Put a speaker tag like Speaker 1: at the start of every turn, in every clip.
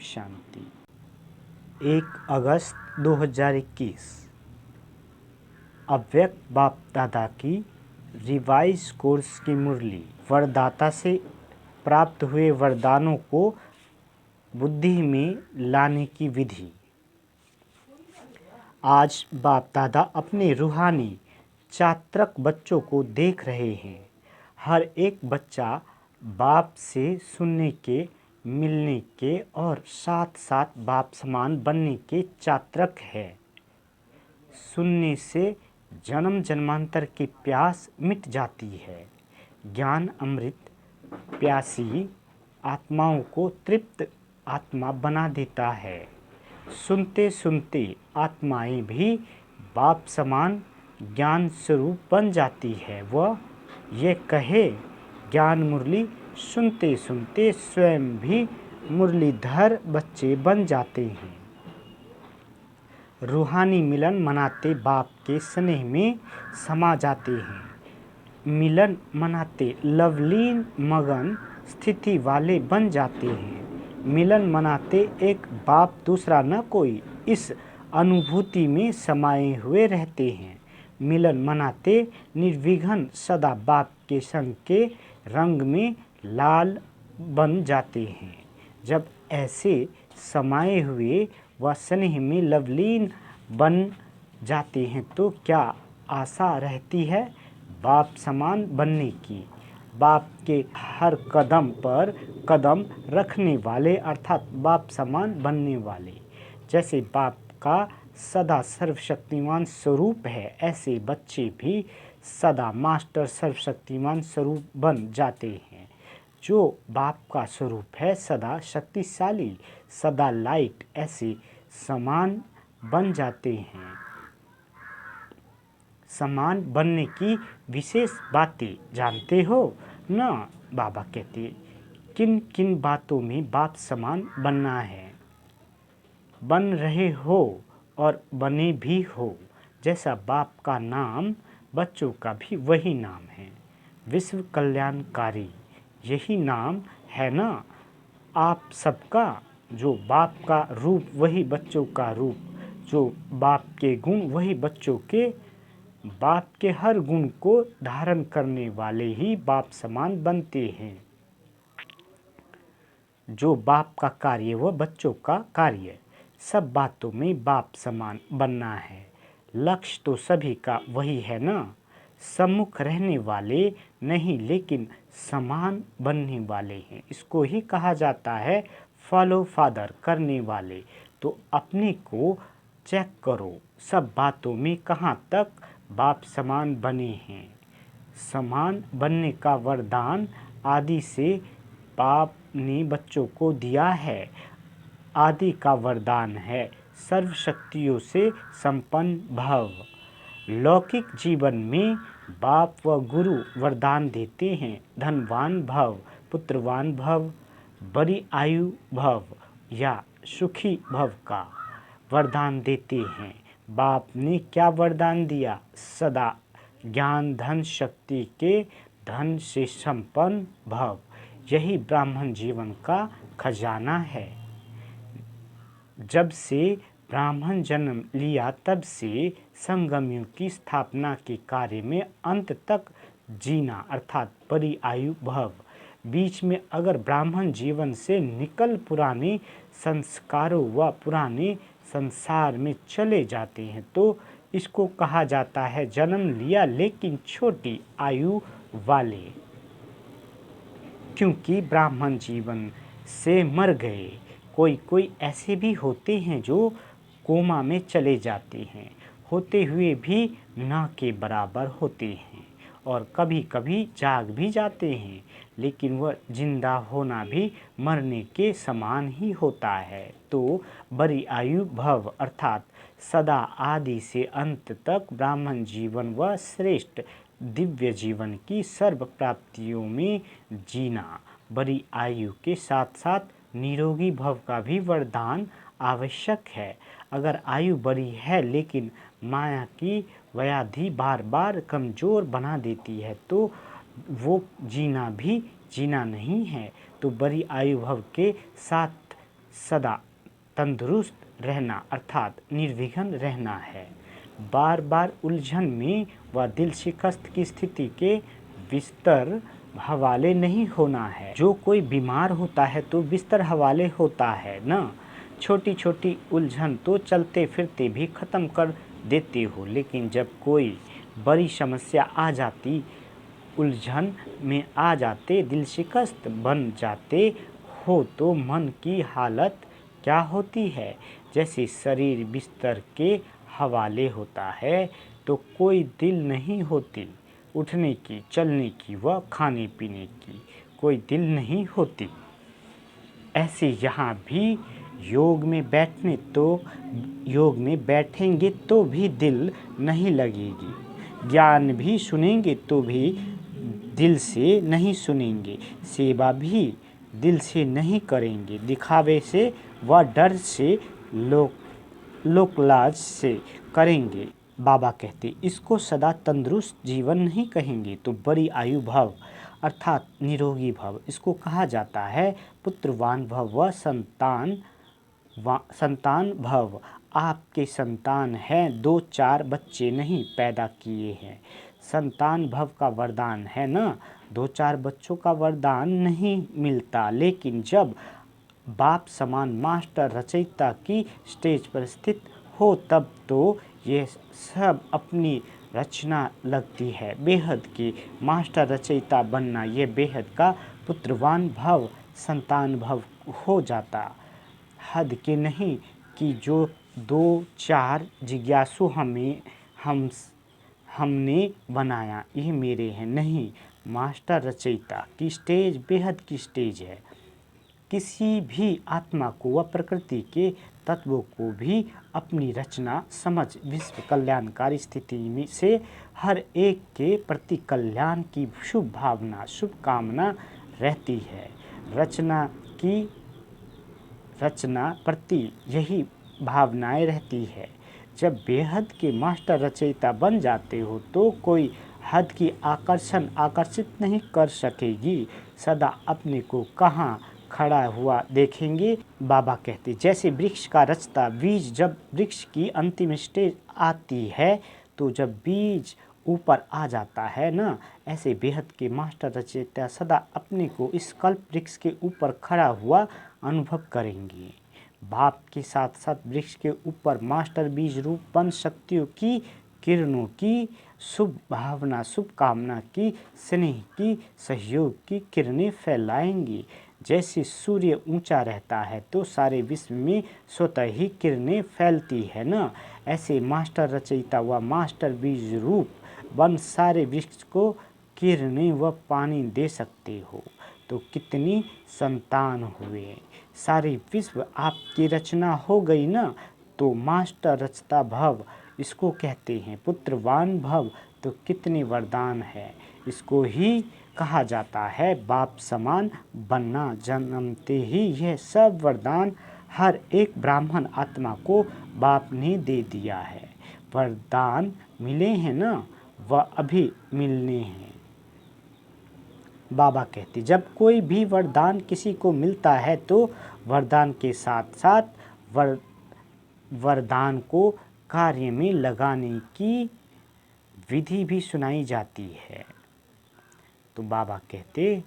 Speaker 1: शांति। 1 अगस्त 2021 अव्यक्त बाप दादा की रिवाइज कोर्स की मुरली। वरदाता से प्राप्त हुए वरदानों को बुद्धि में लाने की विधि। आज बाप दादा अपने रूहानी चात्रक बच्चों को देख रहे हैं। हर एक बच्चा बाप से सुनने के, मिलने के और साथ साथ बाप समान बनने के चात्रक है। सुनने से जन्म जन्मांतर की प्यास मिट जाती है। ज्ञान अमृत प्यासी आत्माओं को तृप्त आत्मा बना देता है। सुनते सुनते आत्माएं भी बाप समान ज्ञान स्वरूप बन जाती है। वह ये कहे ज्ञान मुरली सुनते सुनते स्वयं भी मुरलीधर बच्चे बन जाते हैं। रूहानी मिलन मनाते बाप के स्नेह में समा जाते हैं। मिलन मनाते लवलीन मगन स्थिति वाले बन जाते हैं। मिलन मनाते एक बाप दूसरा न कोई इस अनुभूति में समाये हुए रहते हैं। मिलन मनाते निर्विघ्न सदा बाप के संग के रंग में लाल बन जाते हैं। जब ऐसे समाये हुए व स्नेह में लवलीन बन जाते हैं तो क्या आशा रहती है बाप समान बनने की। बाप के हर कदम पर कदम रखने वाले अर्थात बाप समान बनने वाले। जैसे बाप का सदा सर्वशक्तिमान स्वरूप है, ऐसे बच्चे भी सदा मास्टर सर्वशक्तिमान स्वरूप बन जाते हैं। जो बाप का स्वरूप है सदा शक्तिशाली, सदा लाइट, ऐसे समान बन जाते हैं। समान बनने की विशेष बातें जानते हो न। बाबा कहते किन किन बातों में बाप समान बनना है। बन रहे हो और बने भी हो। जैसा बाप का नाम बच्चों का भी वही नाम है, विश्व कल्याणकारी। यही नाम है ना आप सबका। जो बाप का रूप वही बच्चों का रूप, जो बाप के गुण वही बच्चों के। बाप के हर गुण को धारण करने वाले ही बाप समान बनते हैं। जो बाप का कार्य वह बच्चों का कार्य। सब बातों में बाप समान बनना है। लक्ष्य तो सभी का वही है ना। सम्मुख रहने वाले नहीं लेकिन समान बनने वाले हैं। इसको ही कहा जाता है फॉलो फादर करने वाले। तो अपने को चेक करो, सब बातों में कहाँ तक बाप समान बने हैं। समान बनने का वरदान आदि से बाप ने बच्चों को दिया है। आदि का वरदान है सर्व शक्तियों से संपन्न भव। लौकिक जीवन में बाप व गुरु वरदान देते हैं धनवान भव, पुत्रवान भव, बड़ी आयु भव या सुखी भव का वरदान देते हैं। बाप ने क्या वरदान दिया। सदा ज्ञान धन शक्ति के धन से संपन्न भव। यही ब्राह्मण जीवन का खजाना है। जब से ब्राह्मण जन्म लिया तब से संगमियों की स्थापना के कार्य में अंत तक जीना अर्थात बड़ी आयु भव। बीच में अगर ब्राह्मण जीवन से निकल पुराने संस्कारों व पुराने संसार में चले जाते हैं तो इसको कहा जाता है जन्म लिया लेकिन छोटी आयु वाले। क्योंकि ब्राह्मण जीवन से मर गए। कोई कोई ऐसे भी होते हैं जो कोमा में चले जाते हैं, होते हुए भी ना के बराबर होते हैं और कभी कभी जाग भी जाते हैं, लेकिन वह जिंदा होना भी मरने के समान ही होता है। तो बड़ी आयु भव अर्थात सदा आदि से अंत तक ब्राह्मण जीवन व श्रेष्ठ दिव्य जीवन की सर्व प्राप्तियों में जीना। बड़ी आयु के साथ साथ निरोगी भव का भी वरदान आवश्यक है। अगर आयु बड़ी है लेकिन माया की व्याधि बार बार कमज़ोर बना देती है तो वो जीना भी जीना नहीं है। तो बड़ी आयु भव के साथ सदा तंदुरुस्त रहना अर्थात निर्विघ्न रहना है। बार बार उलझन में व दिल शिकस्त की स्थिति के बिस्तर हवाले नहीं होना है। जो कोई बीमार होता है तो बिस्तर हवाले होता है ना। छोटी छोटी उलझन तो चलते फिरते भी ख़त्म कर देते हो, लेकिन जब कोई बड़ी समस्या आ जाती, उलझन में आ जाते, दिल शिकस्त बन जाते हो तो मन की हालत क्या होती है। जैसे शरीर बिस्तर के हवाले होता है तो कोई दिल नहीं होती उठने की, चलने की व खाने पीने की कोई दिल नहीं होती। ऐसे यहाँ भी योग में बैठेंगे तो भी दिल नहीं लगेगी। ज्ञान भी सुनेंगे तो भी दिल से नहीं सुनेंगे। सेवा भी दिल से नहीं करेंगे। दिखावे से व डर से लोकलाज से करेंगे। बाबा कहते इसको सदा तंदुरुस्त जीवन नहीं कहेंगे तो बड़ी आयु भव अर्थात निरोगी भव इसको कहा जाता है। पुत्रवान भव व संतान भव। आपके संतान हैं, 2-4 बच्चे नहीं पैदा किए हैं। संतान भव का वरदान है ना, 2-4 बच्चों का वरदान नहीं मिलता, लेकिन जब बाप समान मास्टर रचयिता की स्टेज पर स्थित हो तब तो ये सब अपनी रचना लगती है। बेहद के मास्टर रचयिता बनना ये बेहद का पुत्रवान भव संतान भव हो जाता। हद के नहीं कि जो 2-4 जिज्ञासु हमने बनाया ये मेरे हैं, नहीं, मास्टर रचयिता की स्टेज बेहद की स्टेज है। किसी भी आत्मा को व प्रकृति के तत्वों को भी अपनी रचना समझ विश्व कल्याणकारी स्थिति में से हर एक के प्रति कल्याण की शुभ भावना शुभकामना रहती है। रचना प्रति यही भावनाएं रहती है। जब बेहद के मास्टर रचयिता बन जाते हो तो कोई हद की आकर्षित नहीं कर सकेगी। सदा अपने को कहाँ खड़ा हुआ देखेंगे। बाबा कहते जैसे वृक्ष का रचता बीज जब वृक्ष की अंतिम स्टेज आती है तो जब बीज ऊपर आ जाता है ना, ऐसे बेहद के मास्टर रचयिता सदा अपने को इस कल्प वृक्ष के ऊपर खड़ा हुआ अनुभव करेंगे। बाप के साथ साथ वृक्ष के ऊपर मास्टर बीज रूप बन शक्तियों की किरणों की शुभ भावना शुभकामना की स्नेह की सहयोग की किरणें फैलाएंगी। जैसे सूर्य ऊंचा रहता है तो सारे विश्व में स्वतः ही किरणें फैलती है ना, ऐसे मास्टर रचयिता व मास्टर बीज रूप बन सारे वृक्ष को किरणें व पानी दे सकते हो। तो कितनी संतान हुए, सारी विश्व आपकी रचना हो गई ना। तो मास्टर रचता भव इसको कहते हैं। पुत्रवान भव तो कितने वरदान है, इसको ही कहा जाता है बाप समान बनना। जन्मते ही यह सब वरदान हर एक ब्राह्मण आत्मा को बाप ने दे दिया है। वरदान मिले हैं ना, वह अभी मिलने हैं। बाबा कहते जब कोई भी वरदान किसी को मिलता है तो वरदान के साथ साथ वरदान को कार्य में लगाने की विधि भी सुनाई जाती है। तो बाबा कहते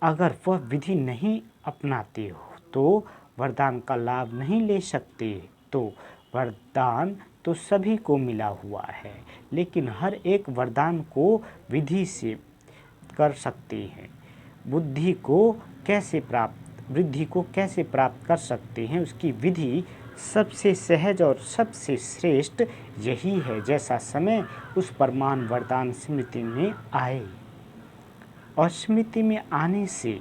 Speaker 1: अगर वह विधि नहीं अपनाते हो तो वरदान का लाभ नहीं ले सकते। तो वरदान तो सभी को मिला हुआ है, लेकिन हर एक वरदान को विधि से कर सकते हैं। वृद्धि को कैसे प्राप्त कर सकते हैं, उसकी विधि सबसे सहज और सबसे श्रेष्ठ यही है। जैसा समय उस परमान वरदान स्मृति में आए और स्मृति में आने से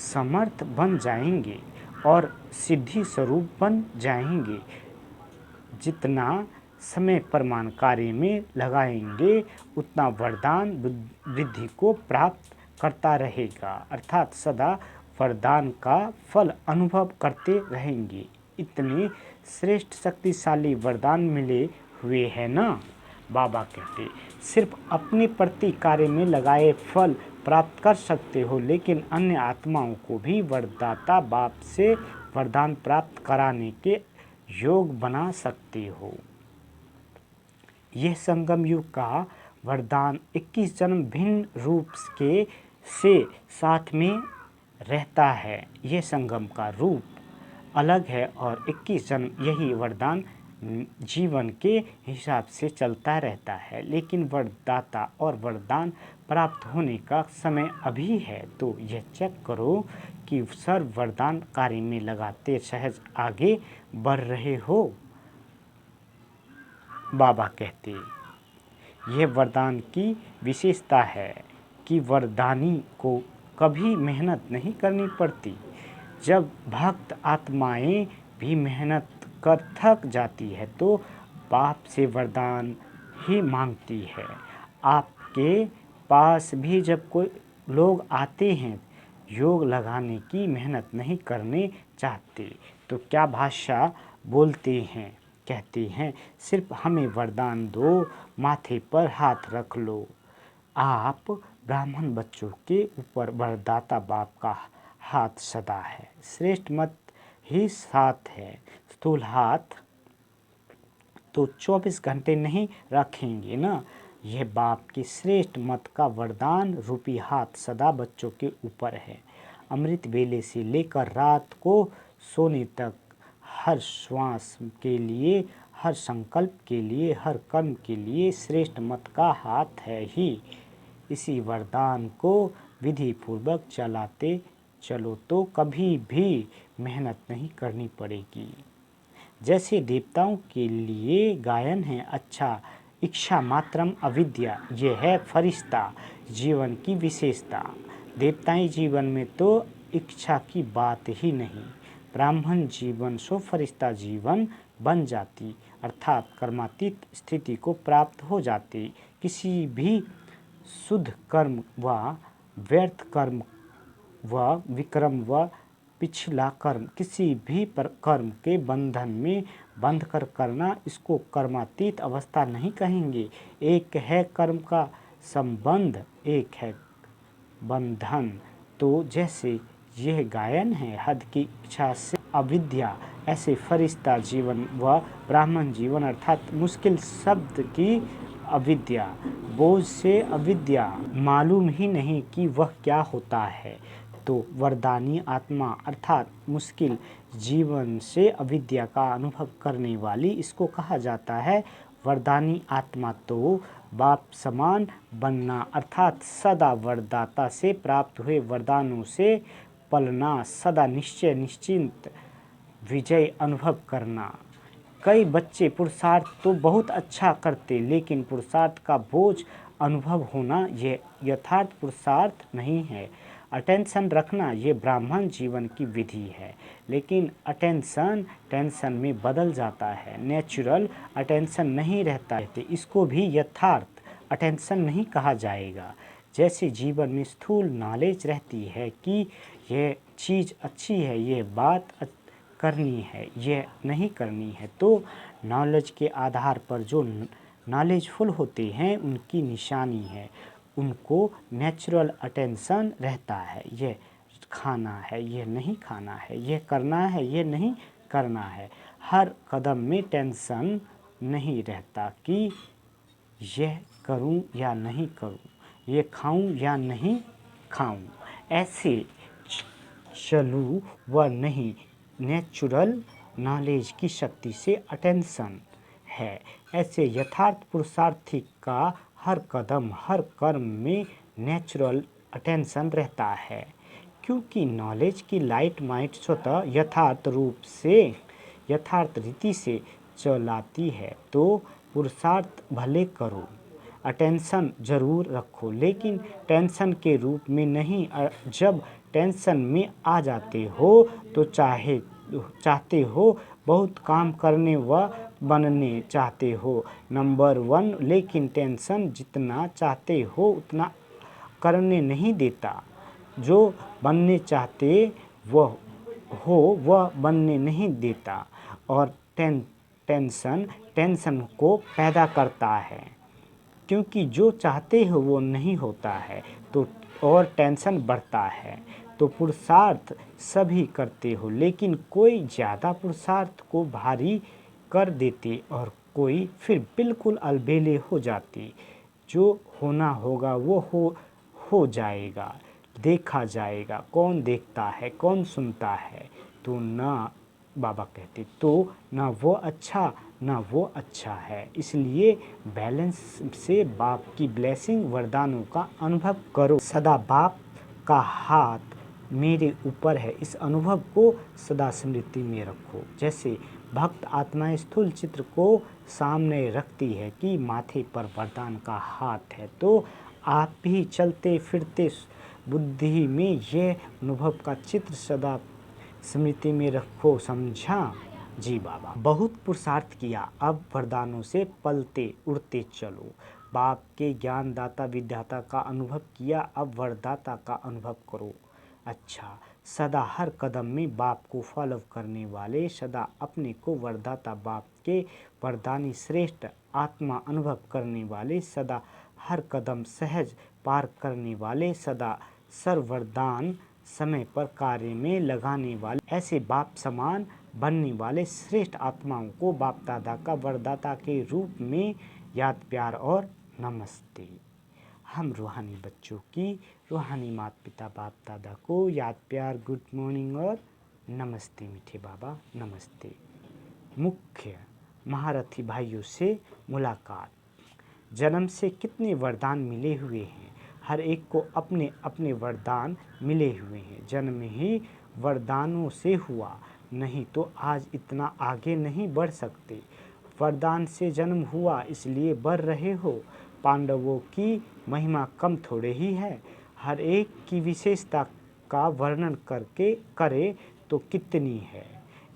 Speaker 1: समर्थ बन जाएंगे और सिद्धि स्वरूप बन जाएंगे। जितना समय परमान कार्य में लगाएंगे उतना वरदान वृद्धि को प्राप्त करता रहेगा, अर्थात सदा वरदान का फल अनुभव करते रहेंगे। इतने श्रेष्ठ शक्तिशाली वरदान मिले हुए हैं ना। बाबा कहते सिर्फ अपने प्रति कार्य में लगाए फल प्राप्त कर सकते हो, लेकिन अन्य आत्माओं को भी वरदाता बाप से वरदान प्राप्त कराने के योग बना सकते हो। यह संगम युग का वरदान 21 जन्म भिन्न रूप के से साथ में रहता है। यह संगम का रूप अलग है और 21 जन्म यही वरदान जीवन के हिसाब से चलता रहता है, लेकिन वरदाता और वरदान प्राप्त होने का समय अभी है। तो यह चेक करो कि सर्व वरदान कार्य में लगाते सहज आगे बढ़ रहे हो। बाबा कहते, यह वरदान की विशेषता है कि वरदानी को कभी मेहनत नहीं करनी पड़ती। जब भक्त आत्माएं भी मेहनत कर थक जाती है तो बाप से वरदान ही मांगती है। आपके पास भी जब कोई लोग आते हैं योग लगाने की मेहनत नहीं करने चाहते तो क्या भाषा बोलते हैं? कहते हैं सिर्फ हमें वरदान दो, माथे पर हाथ रख लो। आप ब्राह्मण बच्चों के ऊपर वरदाता बाप का हाथ सदा है, श्रेष्ठ मत ही साथ है। स्थूल हाथ तो 24 घंटे नहीं रखेंगे ना। यह बाप की श्रेष्ठ मत का वरदान रूपी हाथ सदा बच्चों के ऊपर है। अमृत वेले से लेकर रात को सोने तक हर श्वास के लिए, हर संकल्प के लिए, हर कर्म के लिए श्रेष्ठ मत का हाथ है ही। इसी वरदान को विधि पूर्वक चलाते चलो तो कभी भी मेहनत नहीं करनी पड़ेगी। जैसे देवताओं के लिए गायन है अच्छा, इच्छा मात्रम अविद्या, यह है फरिश्ता जीवन की विशेषता। देवताई जीवन में तो इच्छा की बात ही नहीं। ब्राह्मण जीवन सो फरिश्ता जीवन बन जाती, अर्थात कर्मातीत स्थिति को प्राप्त हो जाती। किसी भी शुद्ध कर्म व व्यर्थ कर्म व विक्रम व पिछला कर्म किसी भी कर्म के बंधन में बंध कर करना, इसको कर्मातीत अवस्था नहीं कहेंगे। एक है कर्म का संबंध, एक है बंधन। तो जैसे यह गायन है हद की इच्छा से अविद्या, ऐसे फरिश्ता जीवन व ब्राह्मण जीवन अर्थात मुश्किल शब्द की अविद्या, बोझ से अविद्या, मालूम ही नहीं कि वह क्या होता है। तो वरदानी आत्मा अर्थात मुश्किल जीवन से अविद्या का अनुभव करने वाली, इसको कहा जाता है वरदानी आत्मा। तो बाप समान बनना अर्थात सदा वरदाता से प्राप्त हुए वरदानों से पलना, सदा निश्चय निश्चिंत विजय अनुभव करना। कई बच्चे पुरुषार्थ तो बहुत अच्छा करते, लेकिन पुरुषार्थ का बोझ अनुभव होना ये यथार्थ पुरुषार्थ नहीं है। अटेंशन रखना ये ब्राह्मण जीवन की विधि है, लेकिन अटेंशन टेंशन में बदल जाता है। नेचुरल अटेंशन नहीं रहता है, इसको भी यथार्थ अटेंशन नहीं कहा जाएगा। जैसे जीवन में स्थूल नॉलेज रहती है कि यह चीज़ अच्छी है, यह बात करनी है, यह नहीं करनी है, तो नॉलेज के आधार पर जो नॉलेजफुल होते हैं उनकी निशानी है, उनको नेचुरल अटेंशन रहता है। यह खाना है, यह नहीं खाना है, यह करना है, यह नहीं करना है। हर कदम में टेंशन नहीं रहता कि यह करूं या नहीं करूं, यह खाऊं या नहीं खाऊं, ऐसे चलूं व नहीं। नेचुरल नॉलेज की शक्ति से अटेंशन है। ऐसे यथार्थ पुरुषार्थी का हर कदम हर कर्म में नेचुरल अटेंशन रहता है, क्योंकि नॉलेज की लाइट माइट स्वतः यथार्थ रूप से यथार्थ रीति से चलाती है। तो पुरुषार्थ भले करो, अटेंशन ज़रूर रखो, लेकिन टेंशन के रूप में नहीं। जब टेंशन में आ जाते हो तो चाहते हो बहुत काम करने व बनने चाहते हो नंबर 1, लेकिन टेंशन जितना चाहते हो उतना करने नहीं देता। जो बनने चाहते वह हो वह बनने नहीं देता, और टेंशन को पैदा करता है, क्योंकि जो चाहते हो वो नहीं होता है। तो और टेंशन बढ़ता है। तो पुरुषार्थ सभी करते हो, लेकिन कोई ज़्यादा पुरुषार्थ को भारी कर देते और कोई फिर बिल्कुल अलबेले हो जाते। जो होना होगा वो हो जाएगा, देखा जाएगा, कौन देखता है कौन सुनता है। तो ना बाबा कहते तो ना वो अच्छा है। इसलिए बैलेंस से बाप की ब्लेसिंग वरदानों का अनुभव करो। सदा बाप का हाथ मेरे ऊपर है, इस अनुभव को सदा स्मृति में रखो। जैसे भक्त आत्मा स्थूल चित्र को सामने रखती है कि माथे पर वरदान का हाथ है, तो आप भी चलते फिरते बुद्धि में यह अनुभव का चित्र सदा स्मृति में रखो। समझा? जी बाबा। बहुत पुरुषार्थ किया, अब वरदानों से पलते उड़ते चलो। बाप के ज्ञानदाता विद्याता का अनुभव किया, अब वरदाता का अनुभव करो। अच्छा, सदा हर कदम में बाप को फॉलो करने वाले, सदा अपने को वरदाता बाप के वरदानी श्रेष्ठ आत्मा अनुभव करने वाले, सदा हर कदम सहज पार करने वाले, सदा सर्वरदान समय पर कार्य में लगाने वाले, ऐसे बाप समान बनने वाले श्रेष्ठ आत्माओं को बाप दादा का वरदाता के रूप में याद, प्यार और नमस्ते। हम रूहानी बच्चों की रूहानी माता पिता बाप दादा को याद, प्यार, गुड मॉर्निंग और नमस्ते। मीठे बाबा नमस्ते। मुख्य महारथी भाइयों से मुलाकात। जन्म से कितने वरदान मिले हुए हैं, हर एक को अपने अपने वरदान मिले हुए हैं। जन्म ही वरदानों से हुआ, नहीं तो आज इतना आगे नहीं बढ़ सकते। वरदान से जन्म हुआ इसलिए बढ़ रहे हो। पांडवों की महिमा कम थोड़े ही है। हर एक की विशेषता का वर्णन करके करे तो कितनी है।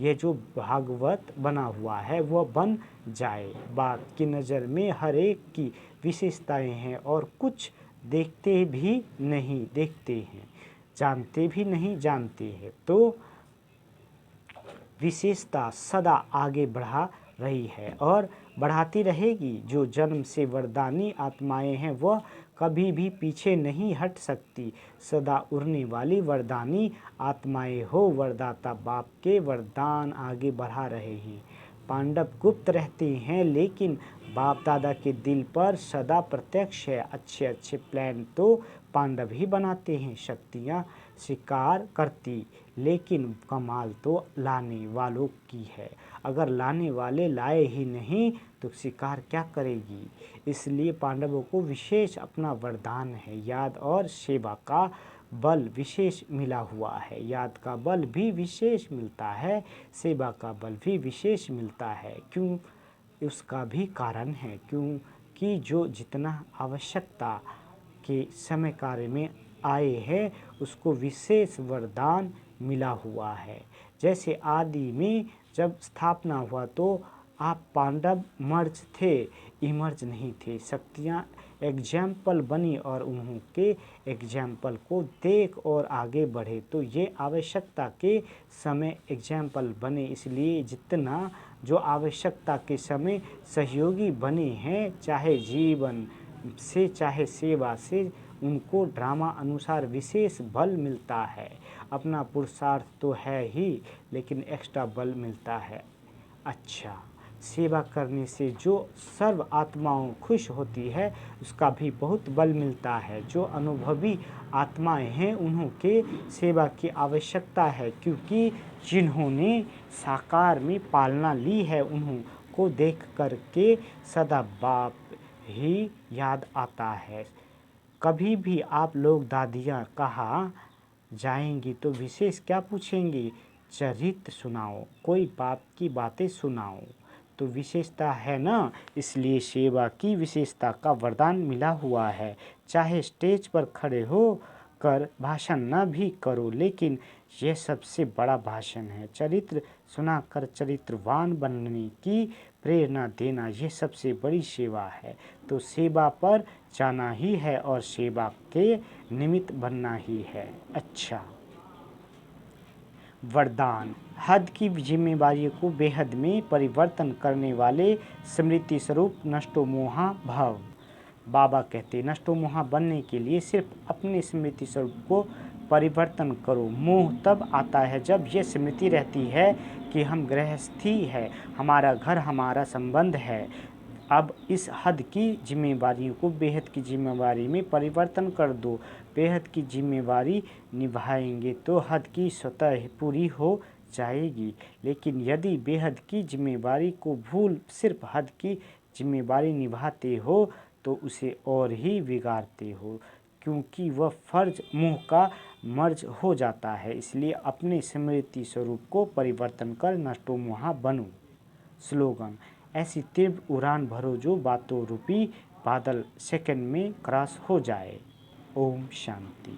Speaker 1: यह जो भागवत बना हुआ है वह बन जाए। बाप की नज़र में हर एक की विशेषताएं हैं और कुछ देखते भी नहीं देखते हैं, जानते भी नहीं जानते हैं। तो विशेषता सदा आगे बढ़ा रही है और बढ़ाती रहेगी। जो जन्म से वरदानी आत्माएं हैं वह कभी भी पीछे नहीं हट सकती। सदा उड़ने वाली वरदानी आत्माएं हो, वरदाता बाप के वरदान आगे बढ़ा रहे हैं। पांडव गुप्त रहते हैं लेकिन बाप दादा के दिल पर सदा प्रत्यक्ष है। अच्छे अच्छे प्लान तो पांडव ही बनाते हैं, शक्तियाँ शिकार करती, लेकिन कमाल तो लाने वालों की है। अगर लाने वाले लाए ही नहीं तो शिकार क्या करेगी। इसलिए पांडवों को विशेष अपना वरदान है, याद और सेवा का बल विशेष मिला हुआ है। याद का बल भी विशेष मिलता है, सेवा का बल भी विशेष मिलता है। क्यों? उसका भी कारण है, क्योंकि जो जितना आवश्यकता के समय कार्य में आए हैं उसको विशेष वरदान मिला हुआ है। जैसे आदि में जब स्थापना हुआ तो आप पांडव मर्ज थे, इमर्ज नहीं थे। शक्तियाँ एग्जाम्पल बनी और उन्हों के एग्जाम्पल को देख और आगे बढ़े। तो ये आवश्यकता के समय एग्जाम्पल बने, इसलिए जितना जो आवश्यकता के समय सहयोगी बने हैं, चाहे जीवन से चाहे सेवा से, उनको ड्रामा अनुसार विशेष बल मिलता है। अपना पुरुषार्थ तो है ही, लेकिन एक्स्ट्रा बल मिलता है। अच्छा, सेवा करने से जो सर्व आत्माओं खुश होती है उसका भी बहुत बल मिलता है। जो अनुभवी आत्माएं हैं उन्हों के सेवा की आवश्यकता है, क्योंकि जिन्होंने साकार में पालना ली है उन्हों को देख करके सदा बाप ही याद आता है। कभी भी आप लोग दादियाँ कहा जाएंगी तो विशेष क्या पूछेंगी, चरित्र सुनाओ, कोई बाप की बातें सुनाओ, तो विशेषता है ना। इसलिए सेवा की विशेषता का वरदान मिला हुआ है। चाहे स्टेज पर खड़े हो कर भाषण न भी करो, लेकिन यह सबसे बड़ा भाषण है। चरित्र सुनाकर चरित्रवान बनने की प्रेरणा देना, यह सबसे बड़ी सेवा है। तो सेवा पर जाना ही है और सेवा के निमित्त बनना ही है। अच्छा, वरदान हद की जिम्मेवारियों को बेहद में परिवर्तन करने वाले स्मृति स्वरूप नष्टो मोहा भव। बाबा कहते नष्टो मोहा बनने के लिए सिर्फ अपने स्मृति स्वरूप को परिवर्तन करो। मोह तब आता है जब ये स्मृति रहती है कि हम गृहस्थी है, हमारा घर, हमारा संबंध है। अब इस हद की जिम्मेवारी को बेहद की जिम्मेवारी में परिवर्तन कर दो। बेहद की जिम्मेवारी निभाएंगे तो हद की स्वतः ही पूरी हो जाएगी। लेकिन यदि बेहद की जिम्मेवारी को भूल सिर्फ हद की जिम्मेवारी निभाते हो तो उसे और ही बिगाड़ते हो, क्योंकि वह फर्ज मुँह का मर्ज हो जाता है। इसलिए अपने स्मृति स्वरूप को परिवर्तन कर नष्टो मोहा बनो। स्लोगन: ऐसी तीव्र उड़ान भरो जो बातों रूपी बादल सेकंड में क्रॉस हो जाए। ओम शांति।